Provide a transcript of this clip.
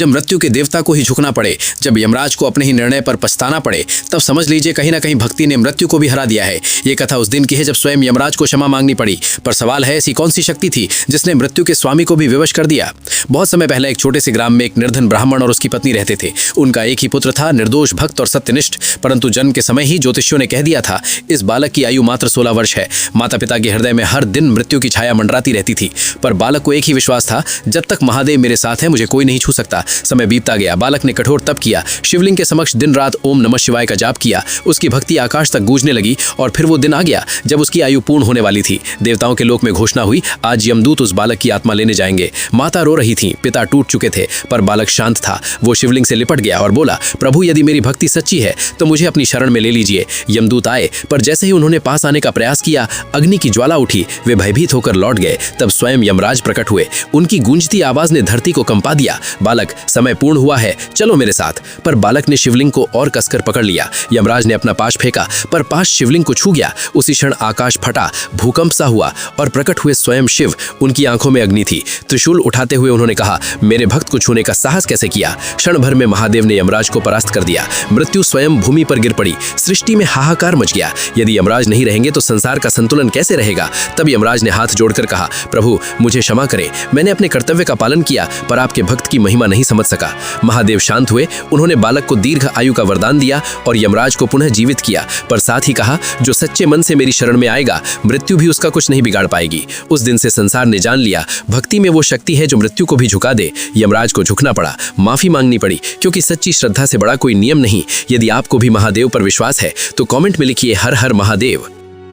जब मृत्यु के देवता को ही झुकना पड़े, जब यमराज को अपने ही निर्णय पर पछताना पड़े, तब समझ लीजिए कहीं ना कहीं भक्ति ने मृत्यु को भी हरा दिया है। ये कथा उस दिन की है जब स्वयं यमराज को क्षमा मांगनी पड़ी। पर सवाल है, ऐसी कौन सी शक्ति थी जिसने मृत्यु के स्वामी को भी विवश कर दिया? बहुत समय पहले एक छोटे से ग्राम में एक निर्धन ब्राह्मण और उसकी पत्नी रहते थे। उनका एक ही पुत्र था, निर्दोष, भक्त और सत्यनिष्ठ। परंतु जन्म के समय ही ज्योतिषियों ने कह दिया था, इस बालक की आयु मात्र 16 वर्ष है। माता पिता के हृदय में हर दिन मृत्यु की छाया मंडराती रहती थी। पर बालक को एक ही विश्वास था, जब तक महादेव मेरे साथ है मुझे कोई नहीं छू सकता। समय बीतता गया। बालक ने कठोर तप किया, शिवलिंग के समक्ष दिन रात ओम नमः शिवाय का जाप किया। उसकी भक्ति आकाश तक गूंजने लगी और फिर वो दिन आ गया जब उसकी आयु पूर्ण होने वाली थी। देवताओं के लोक में घोषणा हुई, आज यमदूत उस बालक की आत्मा लेने जाएंगे। माता रो रही थी, पिता टूट चुके थे, पर बालक शांत था। वो शिवलिंग से लिपट गया और बोला, प्रभु यदि मेरी भक्ति सच्ची है तो मुझे अपनी शरण में ले लीजिए। यमदूत आए, पर जैसे ही उन्होंने पास आने का प्रयास किया, अग्नि की ज्वाला उठी। वे भयभीत होकर लौट गए। तब स्वयं यमराज प्रकट हुए। उनकी गूंजती आवाज ने धरती को कंपा दिया, बालक समय पूर्ण हुआ है, चलो मेरे साथ। पर बालक ने शिवलिंग को और कसकर पकड़ लिया। यमराज ने अपना पाश फेंका, पर पाश शिवलिंग को छू गया। उसी क्षण आकाश फटा, भूकंप सा हुआ और प्रकट हुए स्वयं शिव। उनकी आंखों में अग्नि थी। त्रिशूल उठाते हुए उन्होंने कहा, मेरे भक्त को छूने का साहस कैसे किया? क्षण भर में महादेव ने यमराज को परास्त कर दिया। मृत्यु स्वयं भूमि पर गिर पड़ी। सृष्टि में हाहाकार मच गया। यदि यमराज नहीं रहेंगे तो संसार का संतुलन कैसे रहेगा? तब यमराज ने हाथ जोड़कर कहा, प्रभु मुझे क्षमा करें, मैंने अपने कर्तव्य का पालन किया, पर आपके भक्त की महिमा नहीं समझ सका। महादेव शांत हुए। उन्होंने बालक को दीर्घ आयु का वरदान दिया और यमराज को पुनः जीवित किया, पर साथ ही कहा, जो सच्चे मन से मेरी शरण में आएगा, मृत्यु भी उसका कुछ नहीं बिगाड़ पाएगी। उस दिन से संसार ने जान लिया, भक्ति में वो शक्ति है जो मृत्यु को भी झुका दे। यमराज को झुकना पड़ा, माफी मांगनी पड़ी, क्योंकि सच्ची श्रद्धा से बड़ा कोई नियम नहीं। यदि आपको भी महादेव पर विश्वास है तो कमेंट में लिखिए हर हर महादेव।